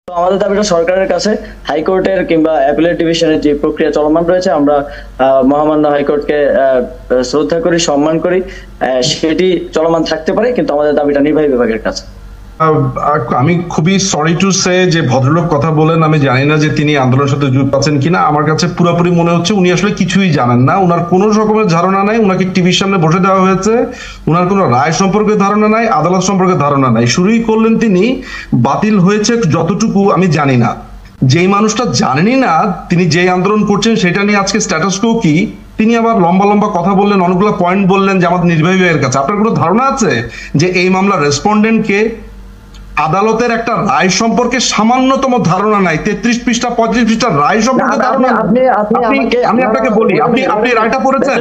তো আমাদের দাবিটা সরকারের কাছে হাইকোর্টের কিংবা অ্যাপিলেট ডিভিশনের যে প্রক্রিয়া চলমান রয়েছে, আমরা মহামান্য হাইকোর্টকে শ্রদ্ধা করি, সম্মান করি, সেটি চলমান থাকতে পারে, কিন্তু আমাদের দাবিটা নির্বাহী বিভাগের কাছে। আমি খুবই সরি টু সে যে ভদ্রলোক কথা বলেন, আমি জানি না যে তিনি আন্দোলনের সাথে যুক্ত আছেন কিনা। আমার কাছে পুরোপুরি মনে হচ্ছে উনি আসলে কিছুই জানেন না, উনার কোনো রকমের ধারণা নাই। উনাকে টিভির সামনে বসে দেওয়া হয়েছে, উনার কোনো রায় সম্পর্কে ধারণা নাই, আদালত সম্পর্কে ধারণা নাই। শুরুই করলেন তিনি বাতিল হয়েছে যতটুকু আমি জানি না। যেই মানুষটা জানেনই না তিনি যে আন্দোলন করছেন সেটা নিয়ে আজকে স্ট্যাটাস কো কি, তিনি আবার লম্বা লম্বা কথা বললেন, অনেকগুলো পয়েন্ট বললেন যে আমাদের নির্বাহী বিভাগের কাছে। আপনার কোনো ধারণা আছে যে এই মামলার রেসপন্ডেন্ট কে? আদালতের একটা রায় সম্পর্কে সামান্যতম ধারণা নাই। 33 পৃষ্ঠা 35 পৃষ্ঠা রায় সম্পর্কে ধারণা। আমি আপনাকে বলি, আপনি রায়টা পড়েছেন?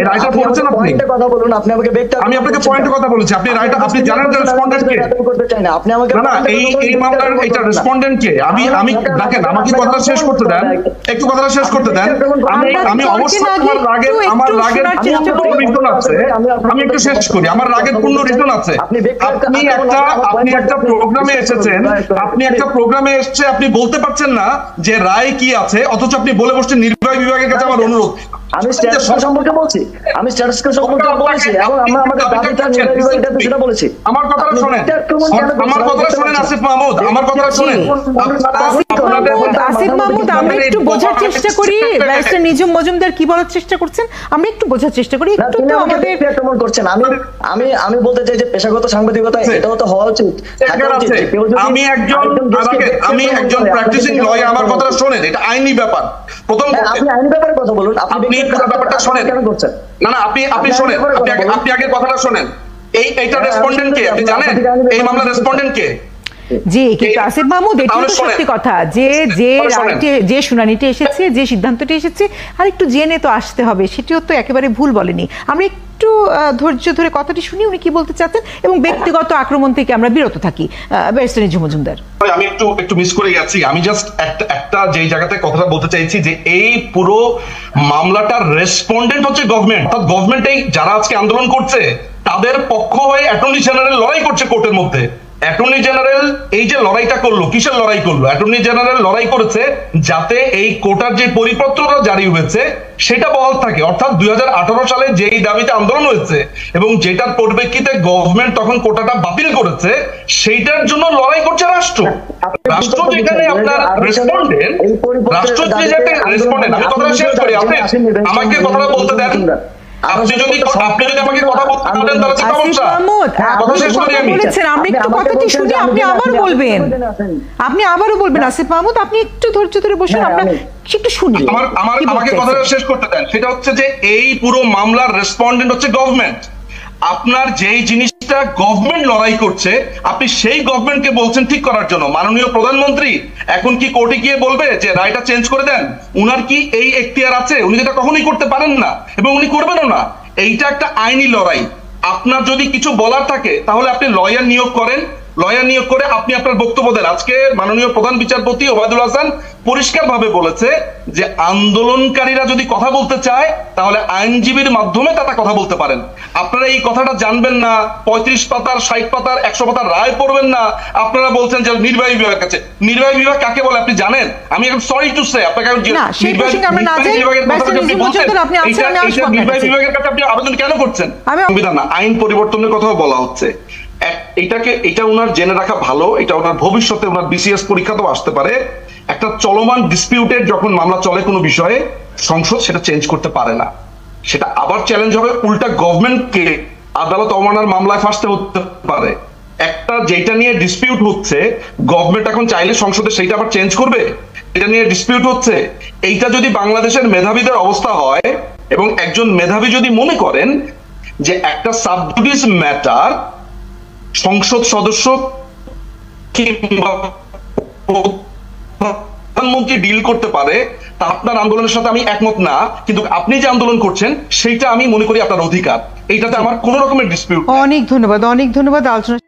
এই রায়টা পড়েছেন আপনি? কথা বলুন, আপনি আমাকে আমি আপনাকে পয়েন্টের কথা বলেছি। আপনি রায়টা আপনি জানেন যে রেসপন্ডেন্ট কে? আপনি আমাকে না এই মামলার এটা রেসপন্ডেন্ট কে? আমি দেখেন, আমাকে কথাটা শেষ করতে দেন, একটু কথাটা শেষ করতে দেন। আমি অবশ্যই আমার রাগের পূর্ণ রিজন আছে। আমি একটু শেষ করি, আমার রাগের পূর্ণ রিজন আছে। আপনি একটা প্রোগ্রামে এসেছেন, আপনি বলতে পারছেন না যে রায় কি আছে, অথচ আপনি বলে বসছেন নির্বাহী বিভাগের কাছে আমার অনুরোধ। আমি স্ট্যাটাস সম্পর্কে বলছি, আমি স্ট্যাটাস সম্পর্কে বলেছি, এবং আমরা আমাদের দাবিটা নির্বাহী বিভাগের কাছে সেটা বলেছি। আমার কথাটা শুনেন, আমার কথাটা শুনেন আসিফ মাহমুদ, আমার কথাটা শুনেন। আসিফ মাহমুদ, আমরা একটু বোঝার চেষ্টা করি ব্যারিস্টার নিজুম মজুমদার কি বলার চেষ্টা করছেন, আমরা একটু বোঝার চেষ্টা করি। একটু তো আমাদের আক্রমণ করছেন। আমি বলতে চাই যে পেশাগত সাংবাদিকতা এটাও তো হওয়া উচিত। আমি একজন প্র্যাকটিসিং লয়ার, আমার কথাটা শুনেন, এটা আইনি ব্যাপার। প্রথম আপনি আইনি ব্যাপারে কথা বলুন, আপনি ব্যাপারটা শুনেন। কেন করছেন? না আপনি শুনেন, আপনি আগে কথাটা শুনেন। এইটা রেসপন্ডেন্ট কে আপনি জানেন? এই মামলার রেসপন্ডেন্ট কে? জি, কিন্তু আসিফ মাহমুদ, এটা তো সত্যি কথা যে যে শুনানিতে এসেছে, যে সিদ্ধান্তটি এসেছে, আর একটু জেনে তো আসতে হবে, সেটিও তো একেবারে ভুল বলেনি। আমরা একটু ধৈর্য ধরে কথাটি শুনি উনি কি বলতে চাচ্ছেন, এবং ব্যক্তিগত আক্রমণ থেকে আমরা বিরত থাকি। ব্যারিস্টার নিজুম মজুমদার, আমি একটু মিস করে গেছি। আমি জাস্ট একটা যেই জায়গাতে কথাটা বলতে চাইছি যে এই পুরো মামলাটার রেসপন্ডেন্ট হচ্ছে গভর্নমেন্ট। অর্থাৎ গভর্নমেন্টই যারা আজকে আন্দোলন করছে তাদের পক্ষ হয়ে অ্যাটর্নি জেনারেল লড়াই করছে কোর্টের মধ্যে। অ্যাটর্নি জেনারেল এই যে লড়াইটা করলো, কিসের লড়াই করলো? অ্যাটর্নি জেনারেল লড়াই করেছে যাতে এই কোটার যে পরিপত্রটা জারি হয়েছে সেটা বহাল থাকে। অর্থাৎ 2018 সালে যেই দাবিতে আন্দোলন হয়েছে এবং যেটার পরিপ্রেক্ষিতে গভর্নমেন্ট তখন কোটাটা বাতিল করেছে, সেইটার জন্য লড়াই করছে রাষ্ট্র। রাষ্ট্র যেখানে আপনার রেসপন্ডেন্ট, রাষ্ট্র যেটাতে রেসপন্ডেন্ট। আমি কথাটা শেষ করি, আপনি আমাকে কথাটা বলতে দেন। আপনি যদি আমাকে কথা বলতে দেন তাহলে কি সমস্যা? কথা শেষ করি আমি। আমরা একটু কথাটি শুনি, আপনি আবারও বলবেন, আপনি আবারও বলবেন। আসিফ মাহমুদ, আপনি একটু ধৈর্য ধরে বসুন, আমরা একটু শুনি। আমাকে কথাটা শেষ করতে দেন। সেটা হচ্ছে যে এই পুরো মামলার রেসপন্ডেন্ট হচ্ছে গভর্নমেন্ট। আপনার যেই জিনিসটা গভর্নমেন্ট লড়াই করছে, আপনি সেই গভর্নমেন্টকে বলছেন ঠিক করার জন্য। মাননীয় প্রধানমন্ত্রী এখন কি কোর্টে গিয়ে বলবে যে রায়টা চেঞ্জ করে দেন? উনার কি এই এখতিয়ার আছে? উনি যেটা কখনোই করতে পারেন না এবং উনি করবেনও না। এইটা একটা আইনি লড়াই। আপনার যদি কিছু বলার থাকে তাহলে আপনি লয়ার নিয়োগ করেন, লয়ার নিয়োগ করে আপনি আপনার বক্তব্য দেন। আজকে মাননীয় প্রধান বিচারপতি ওবায়দুল হাসান পরিষ্কার ভাবে বলেছে যে আন্দোলনকারীরা যদি কথা বলতে চায় তাহলে আইনজীবীর মাধ্যমে তারা কথা বলতে পারেন। আপনারা এই কথাটা জানবেন না, 35 পাতার 60 পাতার 100 পাতার রায় পড়বেন না, আপনারা বলছেন যে নির্বাহী বিভাগের কাছে। নির্বাহী বিভাগ কাকে বলে আপনি জানেন? আমি এখন সরি টু সে আপনাকে নির্বাহী বিভাগের কাছে আপনি আবেদন কেন করছেন? সংবিধান না, আইন পরিবর্তনের কথাও বলা হচ্ছে। এটা ওনার জেনে রাখা ভালো, এটা ওনার ভবিষ্যতে ওনার বিসিএস পরীক্ষাতেও আসতে পারে। একটা চলমান ডিসপিউটেড যখন মামলা চলে কোনো বিষয়ে, সংসদ সেটা চেঞ্জ করতে পারে না। সেটা আবার চ্যালেঞ্জ হবে, উল্টা গভর্নমেন্টকে আদালত অবমাননার মামলায় ফাঁসতে হতে পারে। একটা যেটা নিয়ে ডিসপিউট হচ্ছে, গভর্নমেন্ট এখন চাইলে সংসদে সেইটা আবার চেঞ্জ করবে। এটা নিয়ে ডিসপিউট হচ্ছে, এইটা যদি বাংলাদেশের মেধাবীদের অবস্থা হয় এবং একজন মেধাবী যদি মনে করেন যে একটা সাবজুডিস ম্যাটার সংসদ সদস্য কিংবা প্রধানমন্ত্রী ডিল করতে পারে, তা আপনার আন্দোলনের সাথে আমি একমত না, কিন্তু আপনি যে আন্দোলন করছেন সেইটা আমি মনে করি আপনার অধিকার। এইটাতে আমার কোনো রকমের ডিসপিউট। অনেক ধন্যবাদ আলোচনা।